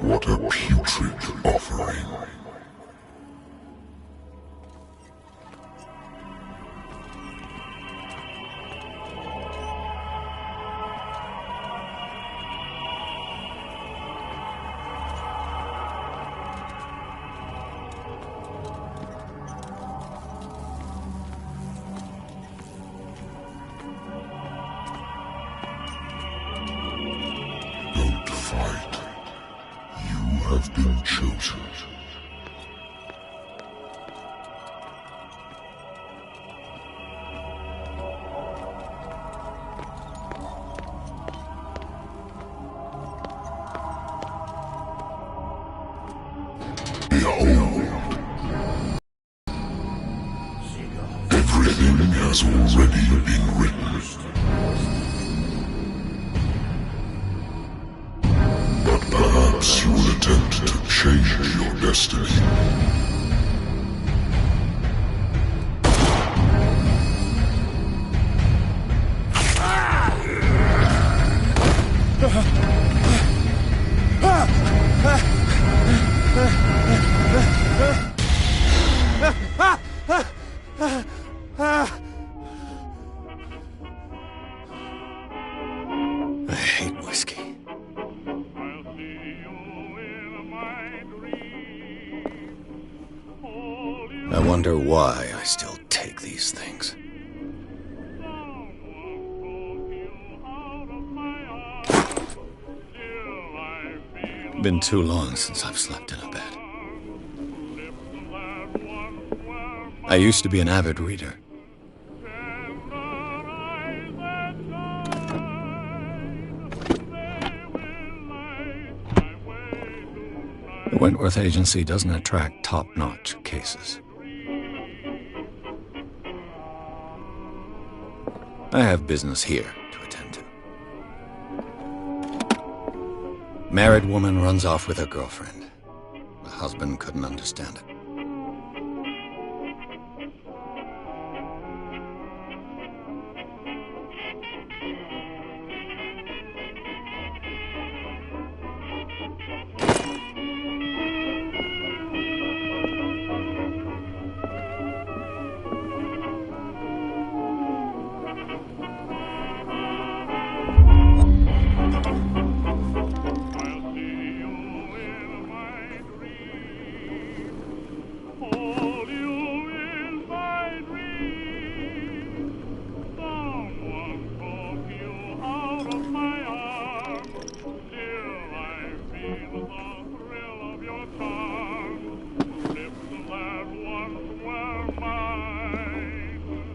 What a putrid offering. Don't fight. You have been chosen. Behold. Everything has already been written. But perhaps you will attempt to change your destiny. I hate whiskey. I wonder why I still take these things. Been too long since I've slept in a bed. I used to be an avid reader. The Wentworth Agency doesn't attract top-notch cases. I have business here to attend to. Married woman runs off with her girlfriend. The husband couldn't understand it.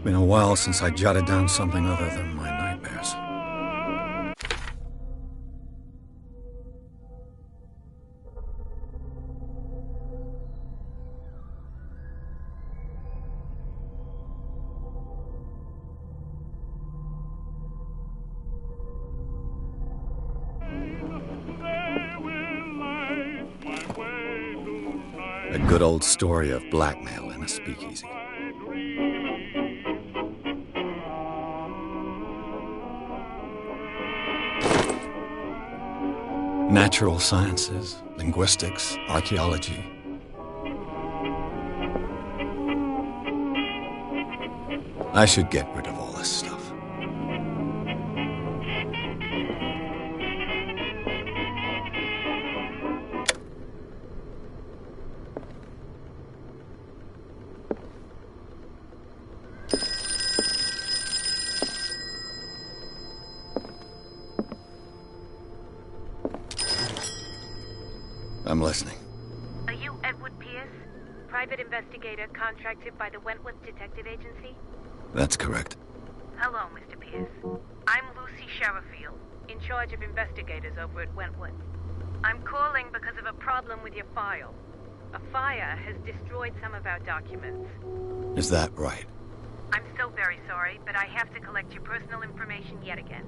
Been a while since I jotted down something other than my nightmares. A good old story of blackmail in a speakeasy. Natural sciences, linguistics, archaeology. I should get rid of all this stuff. I'm listening. Are you Edward Pierce, private investigator contracted by the Wentworth Detective Agency? That's correct. Hello, Mr. Pierce. I'm Lucy Sherifield, in charge of investigators over at Wentworth. I'm calling because of a problem with your file. A fire has destroyed some of our documents. Is that right? I'm so very sorry, but I have to collect your personal information yet again.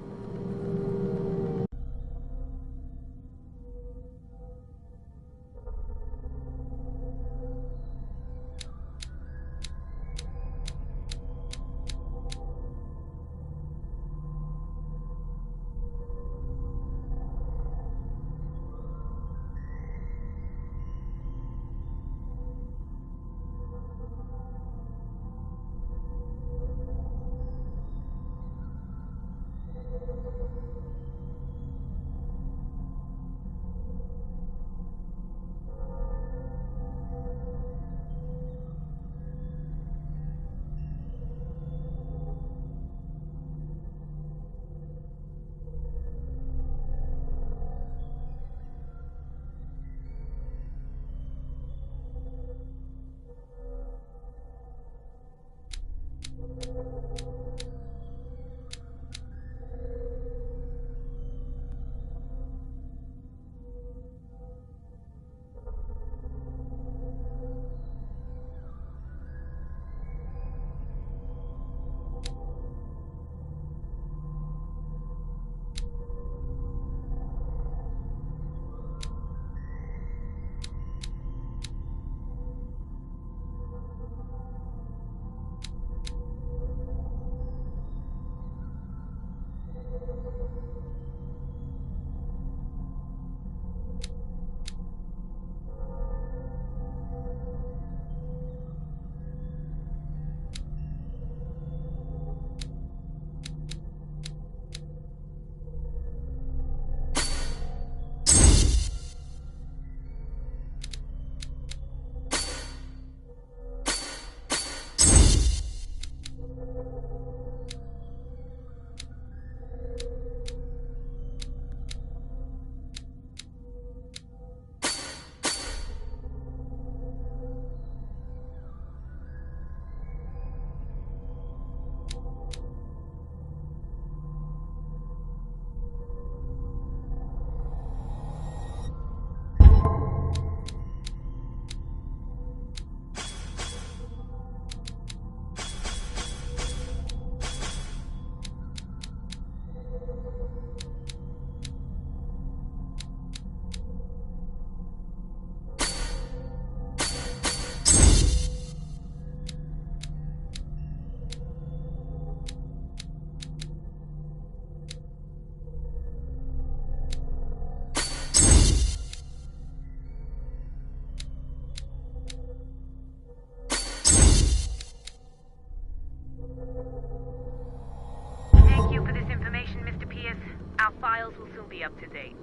up to date.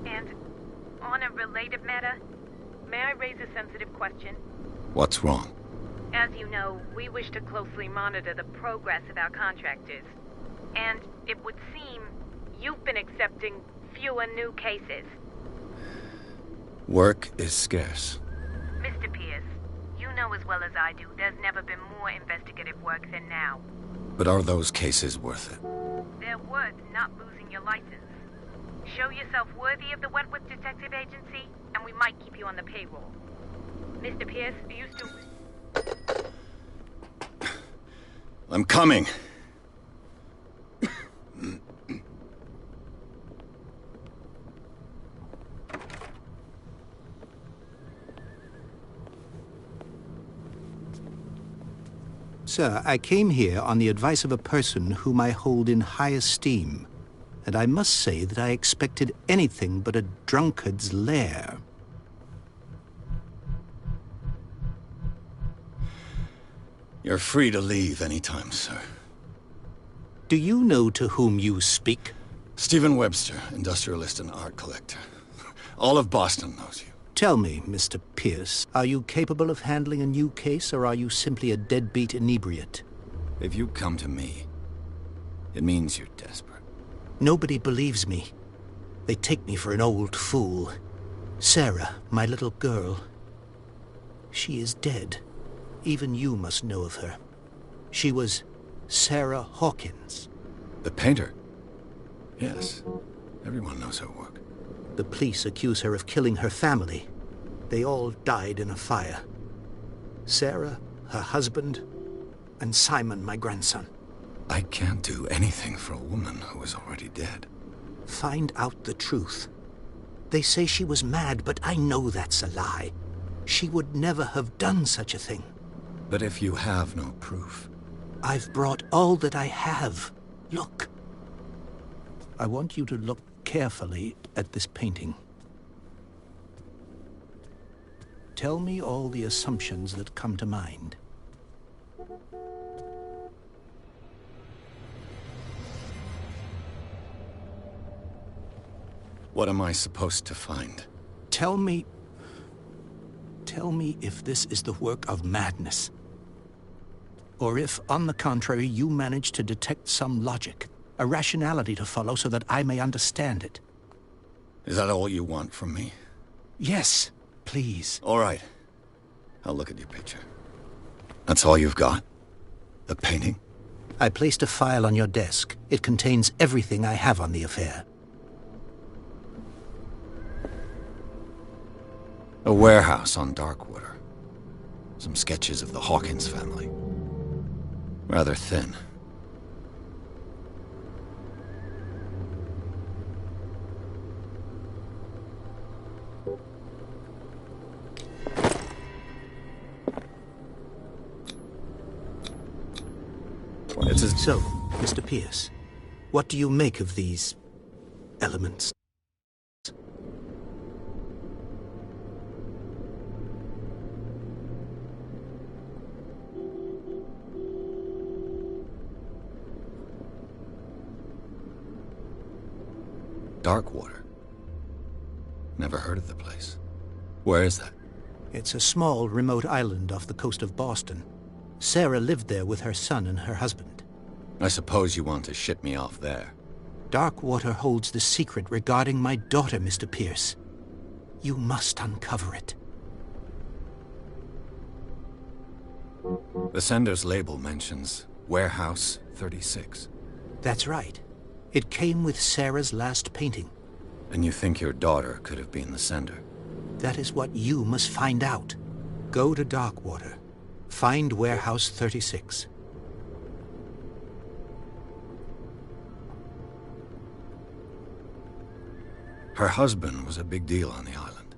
And on a related matter, may I raise a sensitive question? What's wrong? As you know, we wish to closely monitor the progress of our contractors. And it would seem you've been accepting fewer new cases. Work is scarce. Mr. Pierce, you know as well as I do, there's never been more investigative work than now. But are those cases worth it? They're worth not losing your license. Show yourself worthy of the Wentworth Detective Agency, and we might keep you on the payroll. Mr. Pierce, are you still... I'm coming. Sir, I came here on the advice of a person whom I hold in high esteem, and I must say that I expected anything but a drunkard's lair. You're free to leave anytime, sir. Do you know to whom you speak? Stephen Webster, industrialist and art collector. All of Boston knows you. Tell me, Mr. Pierce, are you capable of handling a new case, or are you simply a deadbeat inebriate? If you come to me, it means you're desperate. Nobody believes me. They take me for an old fool. Sarah, my little girl, she is dead. Even you must know of her. She was Sarah Hawkins. The painter? Yes. Everyone knows her work. The police accuse her of killing her family. They all died in a fire. Sarah, her husband, and Simon, my grandson. I can't do anything for a woman who is already dead. Find out the truth. They say she was mad, but I know that's a lie. She would never have done such a thing. But if you have no proof... I've brought all that I have. Look. I want you to look carefully at this painting. Tell me all the assumptions that come to mind. What am I supposed to find? Tell me if this is the work of madness. Or if, on the contrary, you manage to detect some logic, a rationality to follow so that I may understand it. Is that all you want from me? Yes, please. All right. I'll look at your picture. That's all you've got? The painting? I placed a file on your desk. It contains everything I have on the affair. A warehouse on Darkwater. Some sketches of the Hawkins family. Rather thin. So, Mr. Pierce, what do you make of these elements? Darkwater. Never heard of the place. Where is that? It's a small, remote island off the coast of Boston. Sarah lived there with her son and her husband. I suppose you want to ship me off there. Darkwater holds the secret regarding my daughter, Mr. Pierce. You must uncover it. The sender's label mentions Warehouse 36. That's right. It came with Sarah's last painting. And you think your daughter could have been the sender? That is what you must find out. Go to Darkwater. Find Warehouse 36. Her husband was a big deal on the island.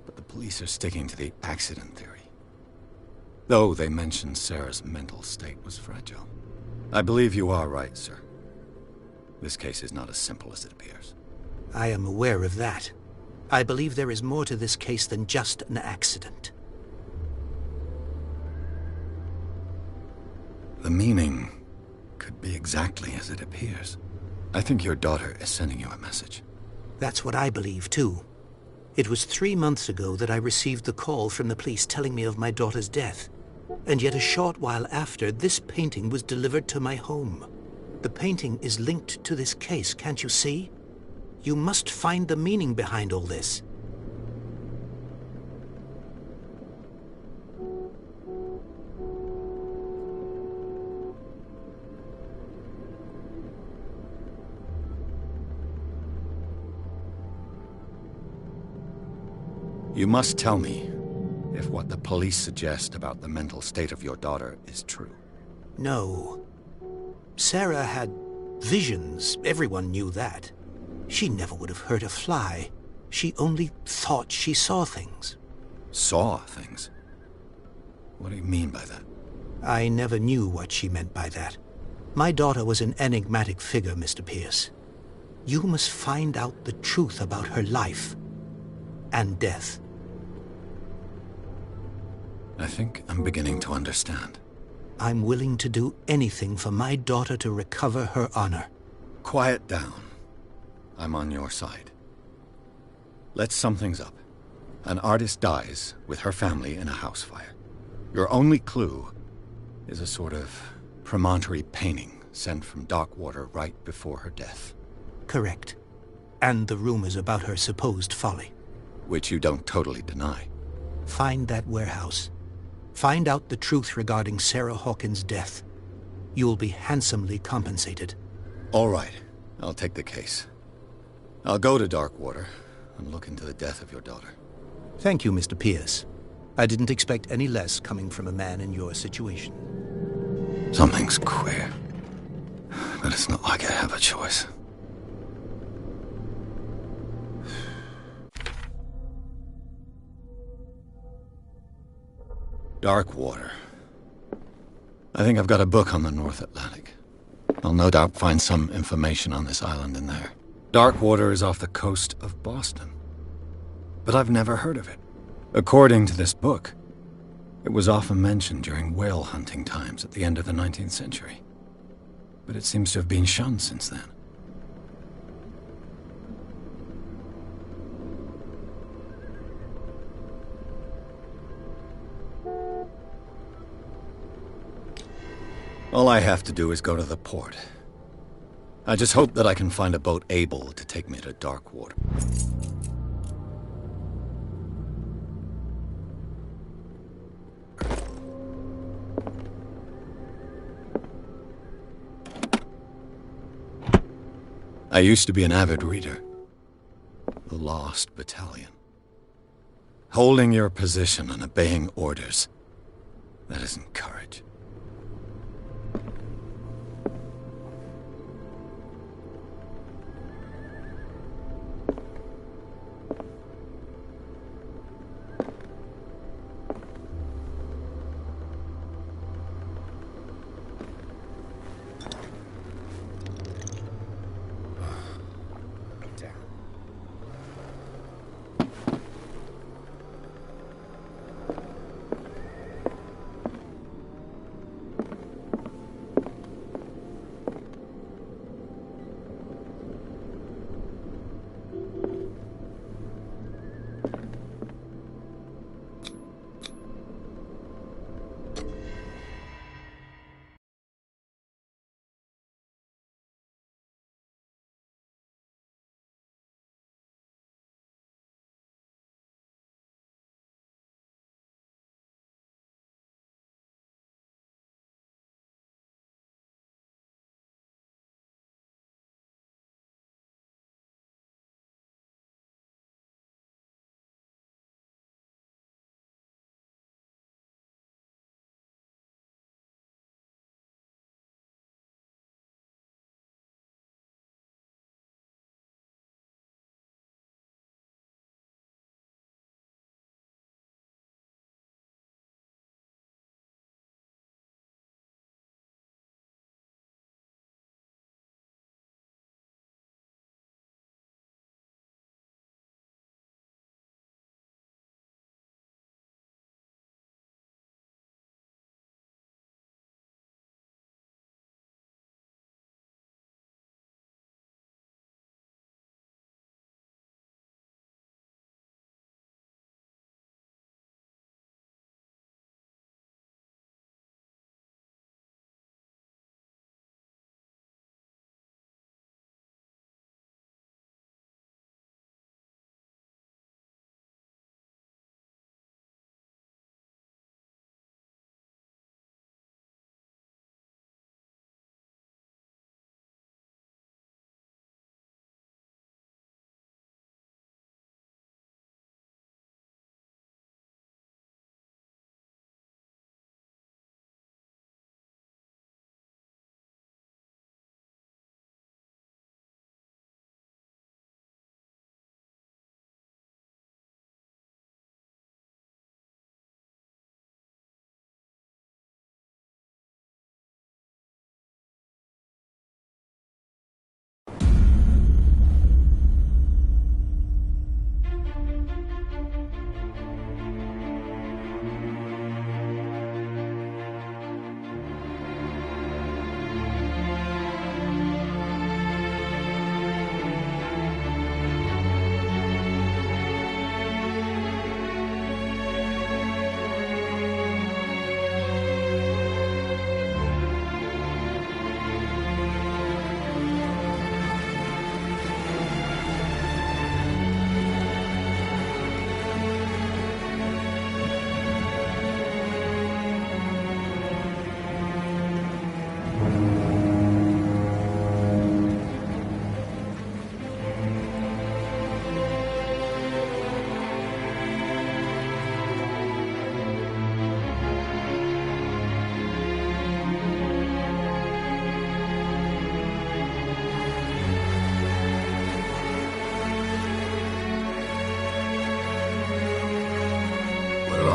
But the police are sticking to the accident theory. Though they mentioned Sarah's mental state was fragile. I believe you are right, sir. This case is not as simple as it appears. I am aware of that. I believe there is more to this case than just an accident. The meaning could be exactly as it appears. I think your daughter is sending you a message. That's what I believe, too. It was 3 months ago that I received the call from the police telling me of my daughter's death. And yet a short while after, this painting was delivered to my home. The painting is linked to this case, can't you see? You must find the meaning behind all this. You must tell me if what the police suggest about the mental state of your daughter is true. No. Sarah had visions. Everyone knew that. She never would have hurt a fly. She only thought she saw things. Saw things? What do you mean by that? I never knew what she meant by that. My daughter was an enigmatic figure, Mr. Pierce. You must find out the truth about her life and death. I think I'm beginning to understand. I'm willing to do anything for my daughter to recover her honor. Quiet down. I'm on your side. Let's sum things up. An artist dies with her family in a house fire. Your only clue is a sort of promontory painting sent from Darkwater right before her death. Correct. And the rumors about her supposed folly. Which you don't totally deny. Find that warehouse. Find out the truth regarding Sarah Hawkins' death. You'll be handsomely compensated. All right. I'll take the case. I'll go to Darkwater and look into the death of your daughter. Thank you, Mr. Pierce. I didn't expect any less coming from a man in your situation. Something's queer. But it's not like I have a choice. Darkwater. I think I've got a book on the North Atlantic. I'll no doubt find some information on this island in there. Darkwater is off the coast of Boston. But I've never heard of it. According to this book, it was often mentioned during whale hunting times at the end of the 19th century. But it seems to have been shunned since then. All I have to do is go to the port. I just hope that I can find a boat able to take me to Darkwater. I used to be an avid reader. The Lost Battalion. Holding your position and obeying orders. That isn't courage.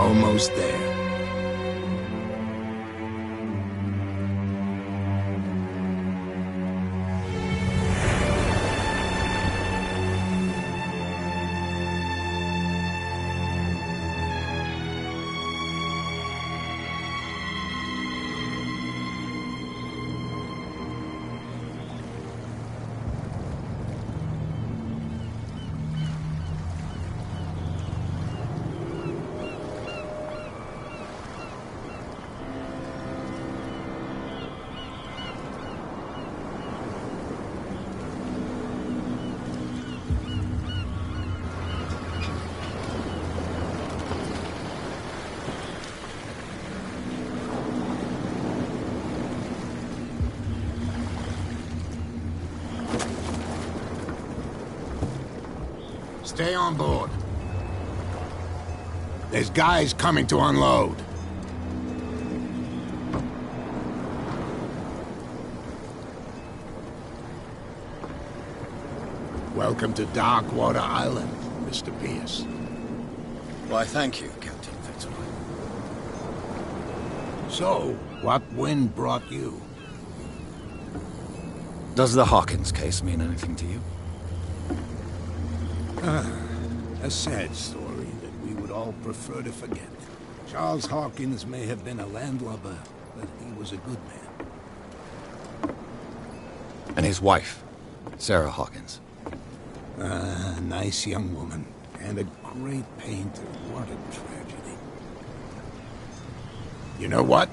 almost there. Stay on board. There's guys coming to unload. Welcome to Darkwater Island, Mr. Pierce. Why, thank you, Captain Fitzroy. So, what wind brought you? Does the Hawkins case mean anything to you? A sad story that we would all prefer to forget. Charles Hawkins may have been a landlubber, but he was a good man. And his wife, Sarah Hawkins. A nice young woman, and a great painter. What a tragedy. You know what?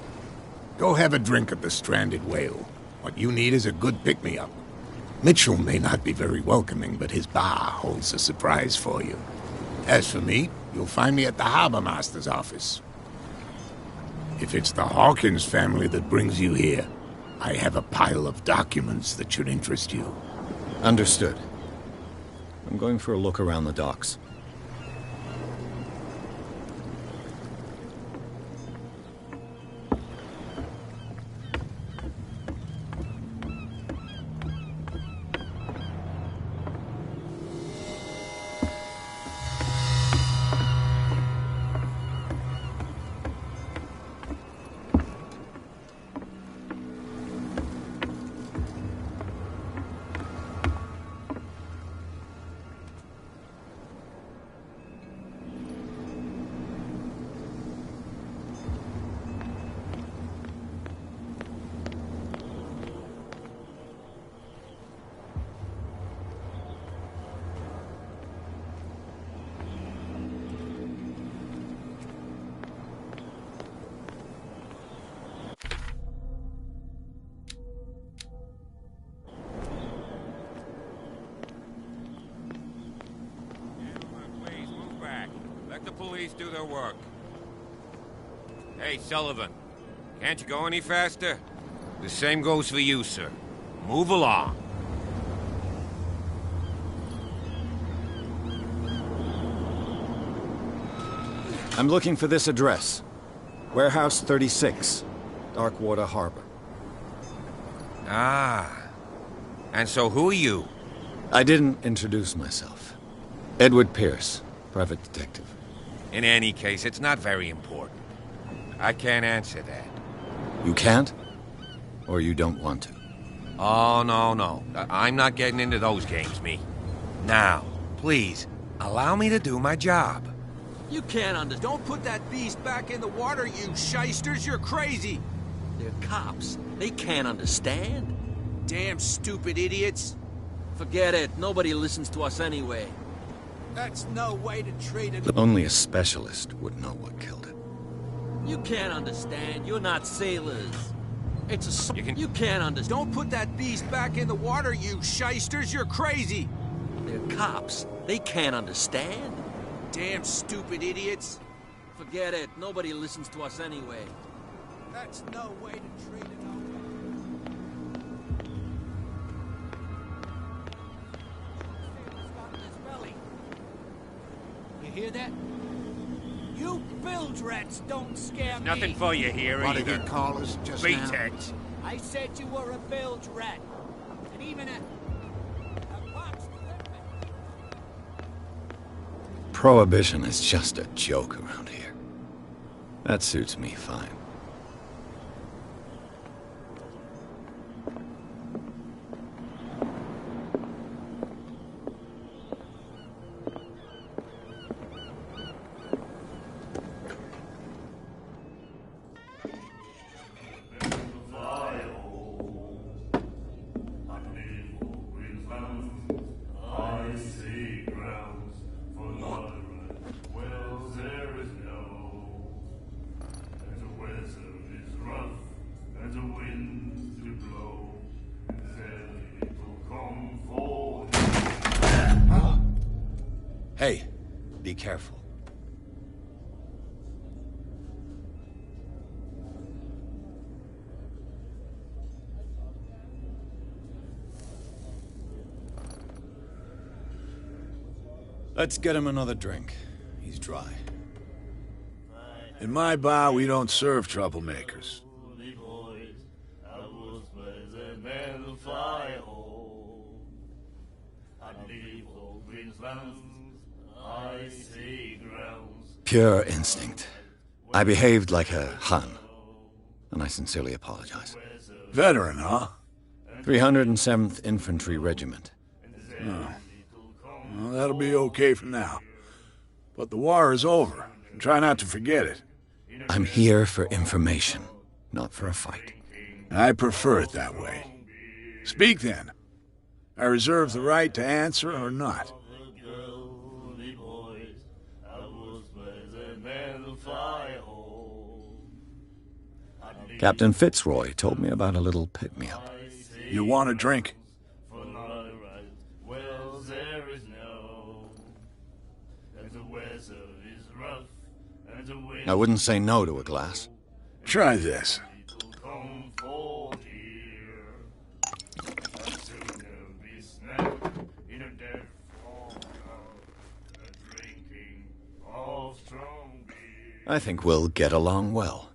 Go have a drink at the Stranded Whale. What you need is a good pick-me-up. Mitchell may not be very welcoming, but his bar holds a surprise for you. As for me, you'll find me at the Harbor Master's office. If it's the Hawkins family that brings you here, I have a pile of documents that should interest you. Understood. I'm going for a look around the docks. Police do their work. Hey, Sullivan. Can't you go any faster? The same goes for you, sir. Move along. I'm looking for this address. Warehouse 36, Darkwater Harbor. Ah. And so who are you? I didn't introduce myself. Edward Pierce, private detective. In any case, it's not very important. I can't answer that. You can't? Or you don't want to? Oh, no. I'm not getting into those games, me. Now, please, allow me to do my job. You can't Don't put that beast back in the water, you shysters! You're crazy! They're cops. They can't understand. Damn stupid idiots! Forget it. Nobody listens to us anyway. That's no way to treat it. Only a specialist would know what killed it. You can't understand. You're not sailors. It's a... You can't understand. Don't put that beast back in the water, you shysters! You're crazy! They're cops. They can't understand. Damn stupid idiots! Forget it. Nobody listens to us anyway. That's no way to treat it. You hear that? You bilge rats don't scare me! Nothing for you here, What either. did you call us just Beat now? it. I said you were a bilge rat. And even a box Prohibition is just a joke around here. That suits me fine. Hey, be careful. Let's get him another drink. He's dry. In my bar, we don't serve troublemakers. Pure instinct. I behaved like a Hun, and I sincerely apologize. Veteran, huh? 307th Infantry Regiment. Oh. Well, that'll be okay for now. But the war is over. Try not to forget it. I'm here for information, not for a fight. I prefer it that way. Speak then. I reserve the right to answer or not. Captain Fitzroy told me about a little pick-me-up. You want a drink? I wouldn't say no to a glass. Try this. I think we'll get along well.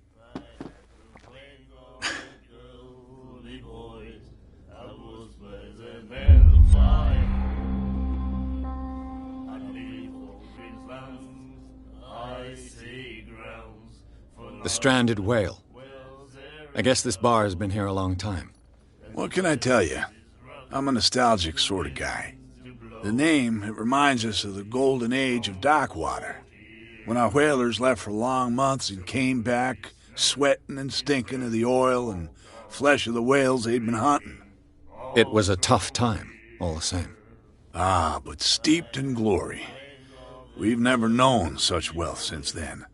The stranded whale. I guess this bar has been here a long time. What can I tell you? I'm a nostalgic sort of guy. The name, it reminds us of the golden age of dockwater, when our whalers left for long months and came back sweating and stinking of the oil and flesh of the whales they'd been hunting. It was a tough time, all the same. Ah, but steeped in glory. We've never known such wealth since then.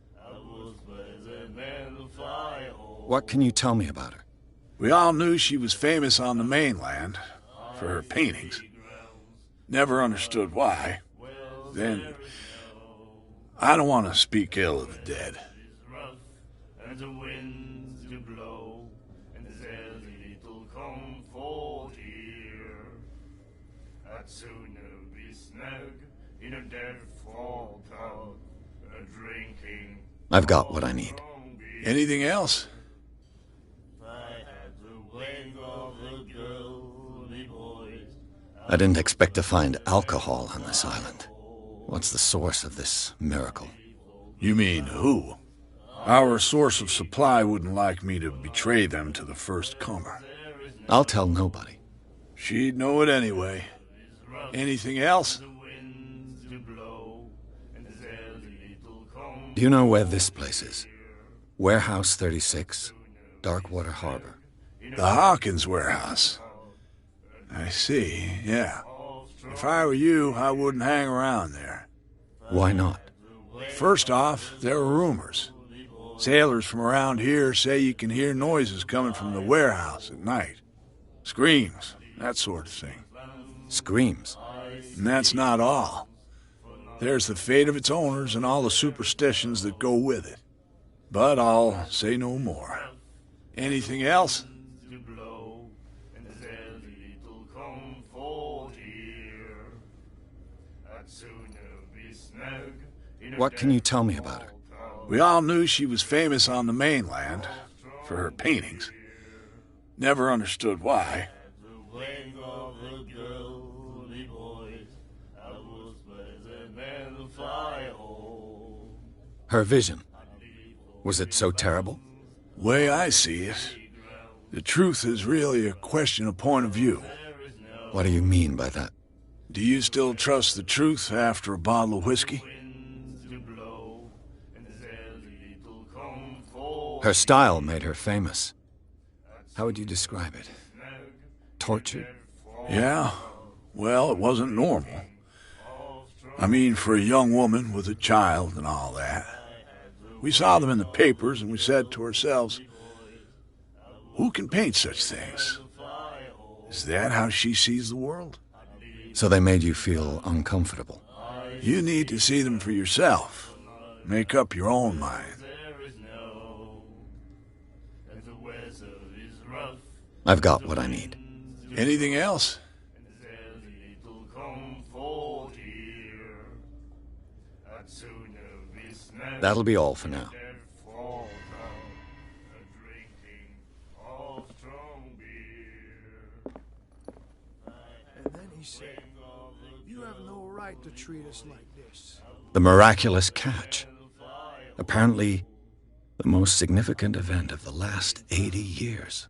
What can you tell me about her? We all knew she was famous on the mainland for her paintings. Never understood why. Then, I don't want to speak ill of the dead. I've got what I need. Anything else? I didn't expect to find alcohol on this island. What's the source of this miracle? You mean who? Our source of supply wouldn't like me to betray them to the first comer. I'll tell nobody. She'd know it anyway. Anything else? Do you know where this place is? Warehouse 36, Darkwater Harbor. The Hawkins warehouse. I see, yeah. If I were you, I wouldn't hang around there. Why not? First off, there are rumors. Sailors from around here say you can hear noises coming from the warehouse at night. Screams, that sort of thing. Screams? And that's not all. There's the fate of its owners and all the superstitions that go with it. But I'll say no more. Anything else? What can you tell me about her? We all knew she was famous on the mainland for her paintings. Never understood why. Her vision. Was it so terrible? Way I see it, the truth is really a question of point of view. What do you mean by that? Do you still trust the truth after a bottle of whiskey? Her style made her famous. How would you describe it? Tortured? Yeah. Well, it wasn't normal. I mean, for a young woman with a child and all that. We saw them in the papers and we said to ourselves, who can paint such things? Is that how she sees the world? So they made you feel uncomfortable? You need to see them for yourself. Make up your own mind. I've got what I need. Anything else? That'll be all for now. And then he said, "You have no right to treat us like this." The miraculous catch. Apparently, the most significant event of the last 80 years.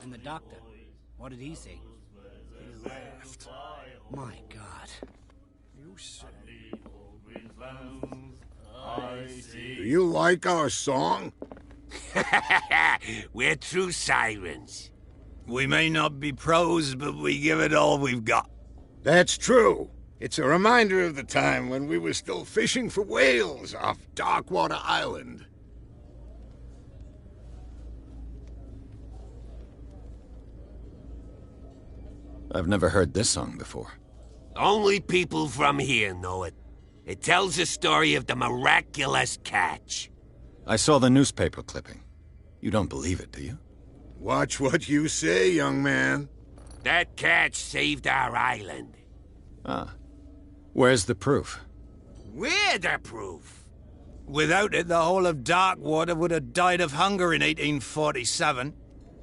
And the doctor, what did he say? He laughed. My God. You said Do you like our song? We're true sirens. We may not be pros, but we give it all we've got. That's true. It's a reminder of the time when we were still fishing for whales off Darkwater Island. I've never heard this song before. Only people from here know it. It tells the story of the miraculous catch. I saw the newspaper clipping. You don't believe it, do you? Watch what you say, young man. That catch saved our island. Ah. Where's the proof? We're the proof. Without it, the whole of Darkwater would have died of hunger in 1847.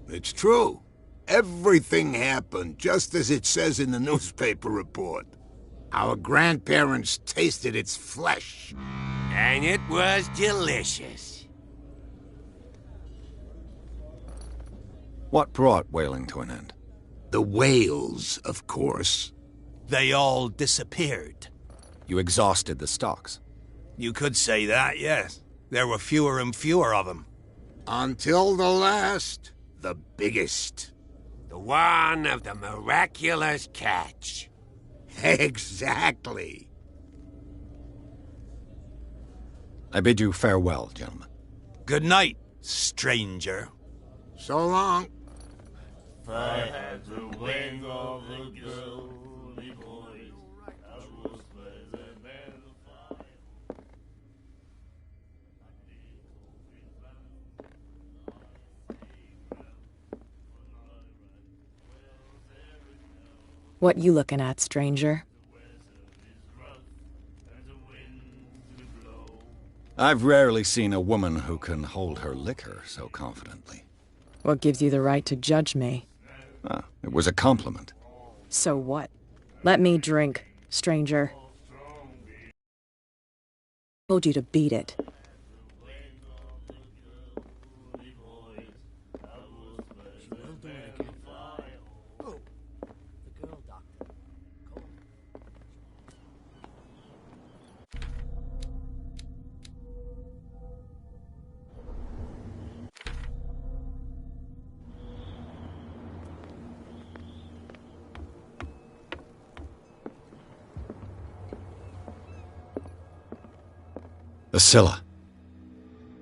It's true. Everything happened just as it says in the newspaper report. Our grandparents tasted its flesh. And it was delicious. What brought whaling to an end? The whales, of course. They all disappeared. You exhausted the stocks. You could say that, yes. There were fewer and fewer of them. Until the last, the biggest. The one of the miraculous catch. Exactly. I bid you farewell, gentlemen. Good night, stranger. So long. If I had the wing of a girl, boys, I was pleasant than the fire. What you looking at, stranger? I've rarely seen a woman who can hold her liquor so confidently. What gives you the right to judge me? Ah, it was a compliment. So what? Let me drink, stranger. Told you to beat it. The Scylla.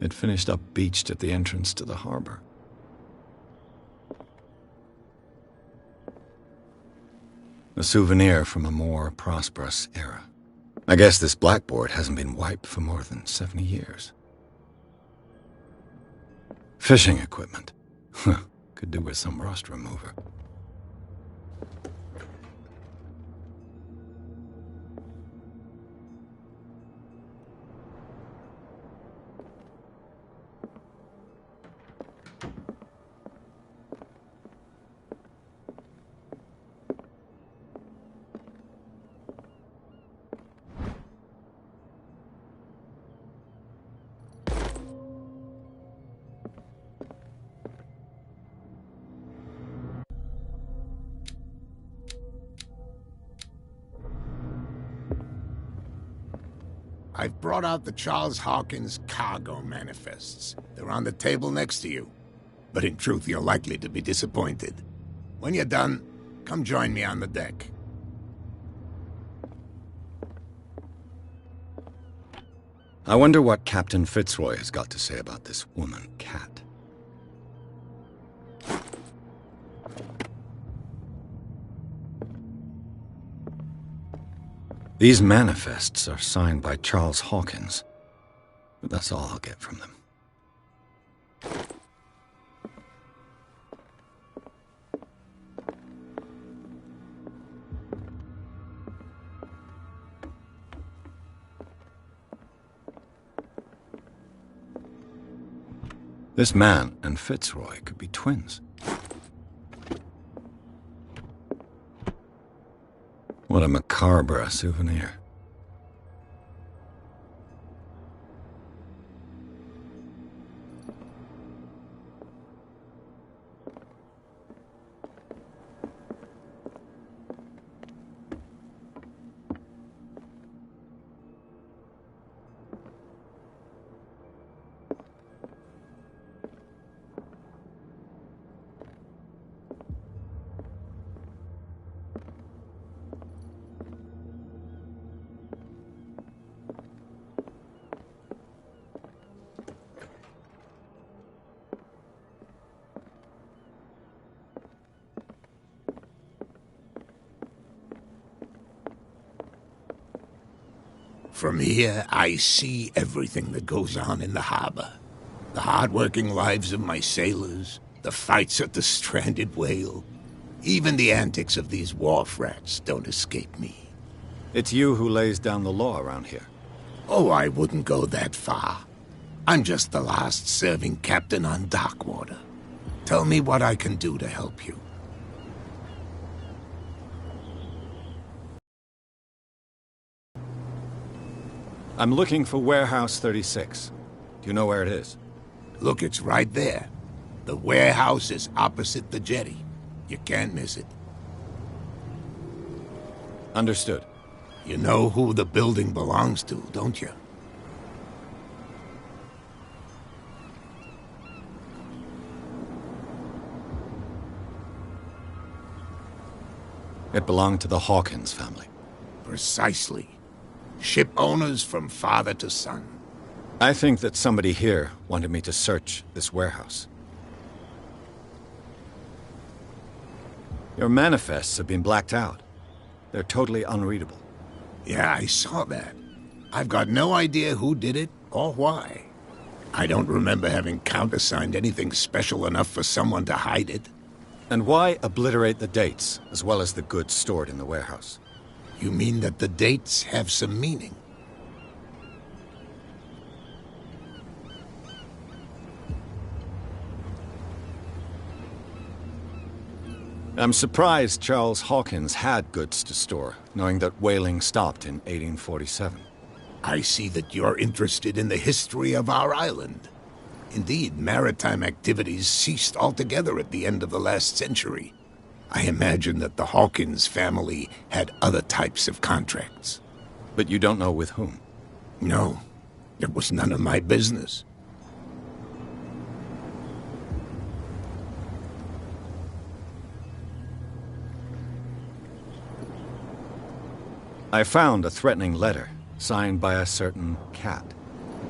It finished up beached at the entrance to the harbor. A souvenir from a more prosperous era. I guess this blackboard hasn't been wiped for more than 70 years. Fishing equipment. Could do with some rust remover. I've brought out the Charles Hawkins cargo manifests. They're on the table next to you. But in truth, you're likely to be disappointed. When you're done, come join me on the deck. I wonder what Captain Fitzroy has got to say about this woman, Cat. These manifests are signed by Charles Hawkins, but that's all I'll get from them. This man and Fitzroy could be twins. What a macabre souvenir. From here, I see everything that goes on in the harbor. The hard-working lives of my sailors, the fights at the stranded whale. Even the antics of these wharf rats don't escape me. It's you who lays down the law around here. Oh, I wouldn't go that far. I'm just the last serving captain on Darkwater. Tell me what I can do to help you. I'm looking for Warehouse 36. Do you know where it is? Look, it's right there. The warehouse is opposite the jetty. You can't miss it. Understood. You know who the building belongs to, don't you? It belonged to the Hawkins family. Precisely. Ship owners from father to son. I think that somebody here wanted me to search this warehouse. Your manifests have been blacked out. They're totally unreadable. Yeah, I saw that. I've got no idea who did it or why. I don't remember having countersigned anything special enough for someone to hide it. And why obliterate the dates, as well as the goods stored in the warehouse? You mean that the dates have some meaning? I'm surprised Charles Hawkins had goods to store, knowing that whaling stopped in 1847. I see that you're interested in the history of our island. Indeed, maritime activities ceased altogether at the end of the last century. I imagine that the Hawkins family had other types of contracts. But you don't know with whom? No, it was none of my business. I found a threatening letter, signed by a certain Cat.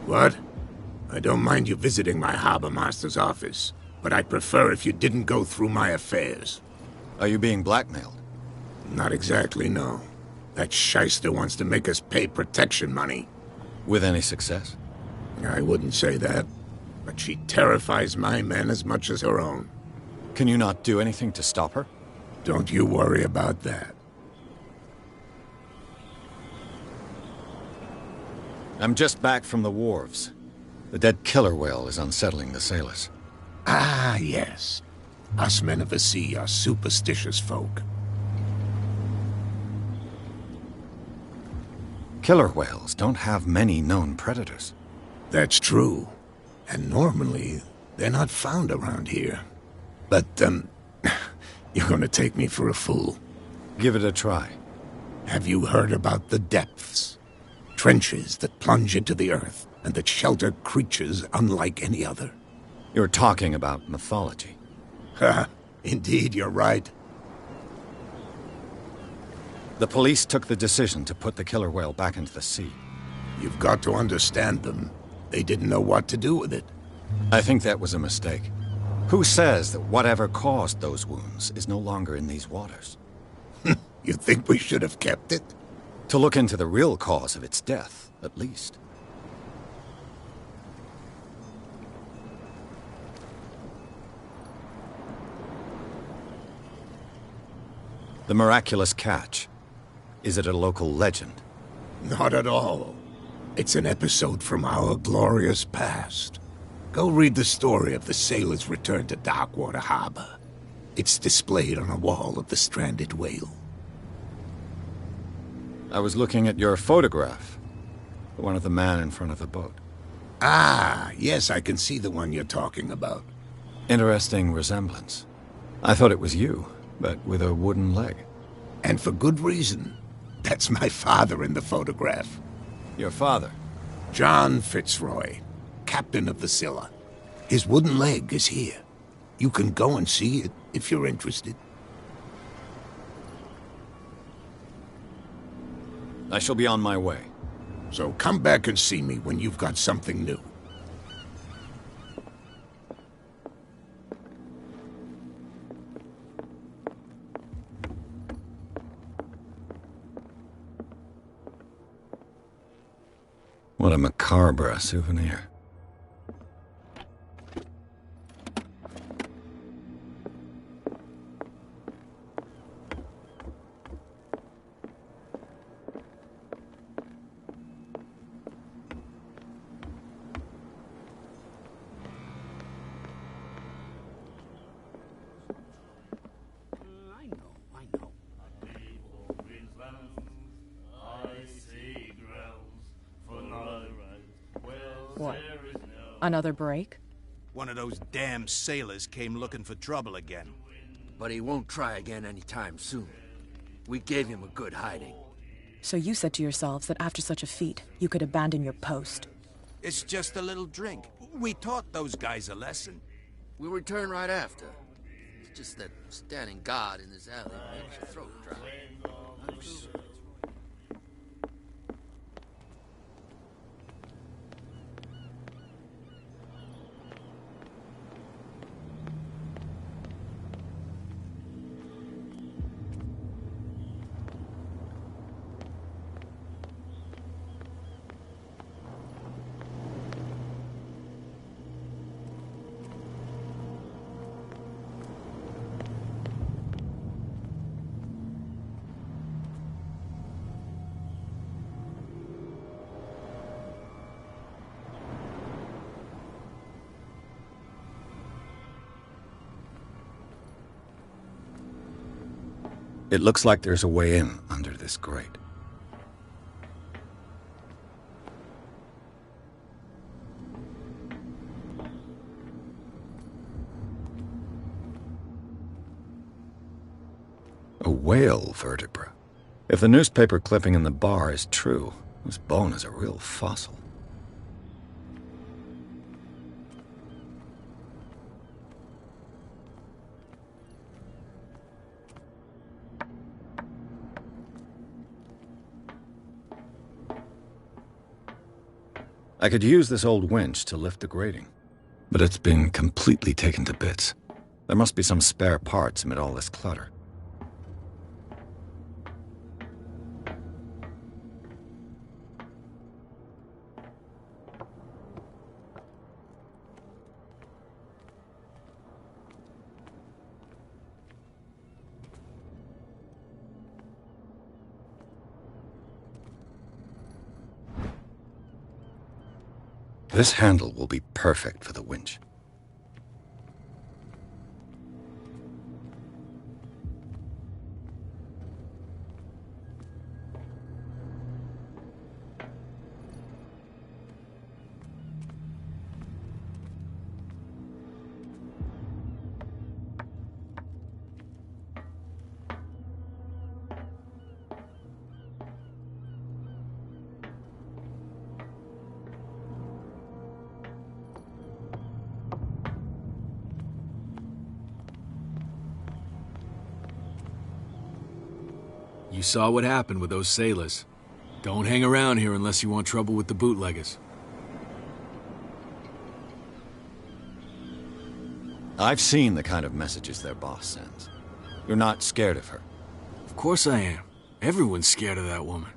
What? I don't mind you visiting my harbor master's office, but I'd prefer if you didn't go through my affairs. Are you being blackmailed? Not exactly, no. That shyster wants to make us pay protection money. With any success? I wouldn't say that. but she terrifies my men as much as her own. Can you not do anything to stop her? Don't you worry about that. I'm just back from the wharves. The dead killer whale is unsettling the sailors. Ah, yes. Us men of the sea are superstitious folk. Killer whales don't have many known predators. That's true. And normally, they're not found around here. But, you're gonna take me for a fool. Give it a try. Have you heard about the depths? Trenches that plunge into the earth and that shelter creatures unlike any other. You're talking about mythology. Ha! Indeed, you're right. The police took the decision to put the killer whale back into the sea. You've got to understand them. They didn't know what to do with it. I think that was a mistake. Who says that whatever caused those wounds is no longer in these waters? You think we should have kept it? To look into the real cause of its death, at least. The miraculous catch. Is it a local legend? Not at all. It's an episode from our glorious past. Go read the story of the sailor's return to Darkwater Harbor. It's displayed on a wall of the stranded whale. I was looking at your photograph. The one of the man in front of the boat. Ah, yes, I can see the one you're talking about. Interesting resemblance. I thought it was you, but with a wooden leg. And for good reason. That's my father in the photograph. Your father? John Fitzroy, captain of the Scylla. His wooden leg is here. You can go and see it if you're interested. I shall be on my way. So come back and see me when you've got something new. What a macabre souvenir. What? Another break? One of those damn sailors came looking for trouble again. But he won't try again anytime soon. We gave him a good hiding. So you said to yourselves that after such a feat, you could abandon your post. It's just a little drink. We taught those guys a lesson. We'll return right after. It's just that standing guard in this alley makes your throat dry. It looks like there's a way in under this grate. A whale vertebra. If the newspaper clipping in the bar is true, this bone is a real fossil. I could use this old winch to lift the grating, but it's been completely taken to bits. There must be some spare parts amid all this clutter. This handle will be perfect for the winch. You saw what happened with those sailors. Don't hang around here unless you want trouble with the bootleggers. I've seen the kind of messages their boss sends. You're not scared of her. Of course I am. Everyone's scared of that woman.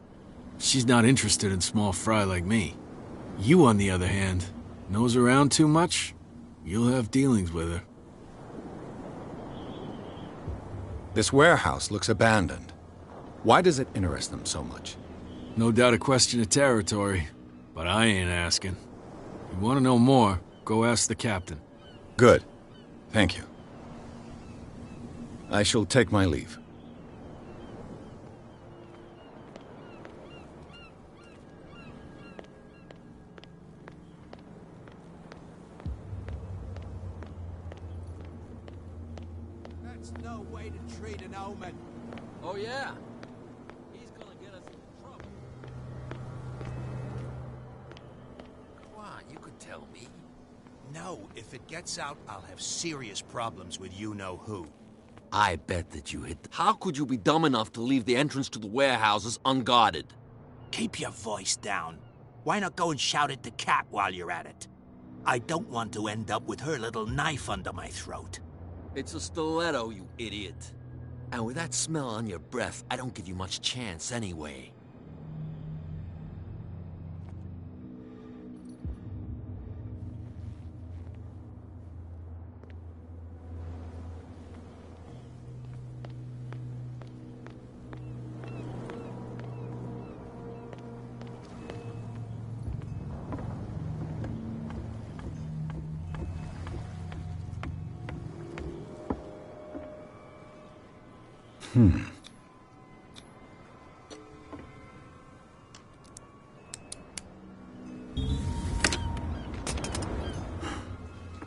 She's not interested in small fry like me. You, on the other hand, nose around too much, you'll have dealings with her. This warehouse looks abandoned. Why does it interest them so much? No doubt a question of territory, but I ain't asking. If you want to know more, go ask the captain. Good. Thank you. I shall take my leave. That's no way to treat an omen. Oh, yeah? He's gonna get us in trouble. Come on, you could tell me. No, if it gets out, I'll have serious problems with you-know-who. I bet that you hit. How could you be dumb enough to leave the entrance to the warehouses unguarded? Keep your voice down. Why not go and shout at the cat while you're at it? I don't want to end up with her little knife under my throat. It's a stiletto, you idiot. And with that smell on your breath, I don't give you much chance anyway.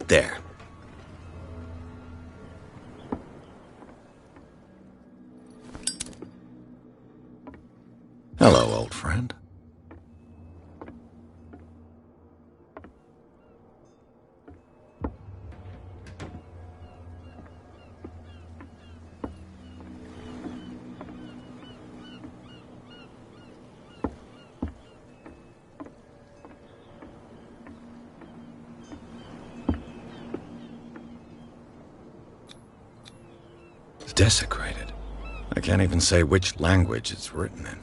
There. Hello, old friend. Desecrated. I can't even say which language it's written in.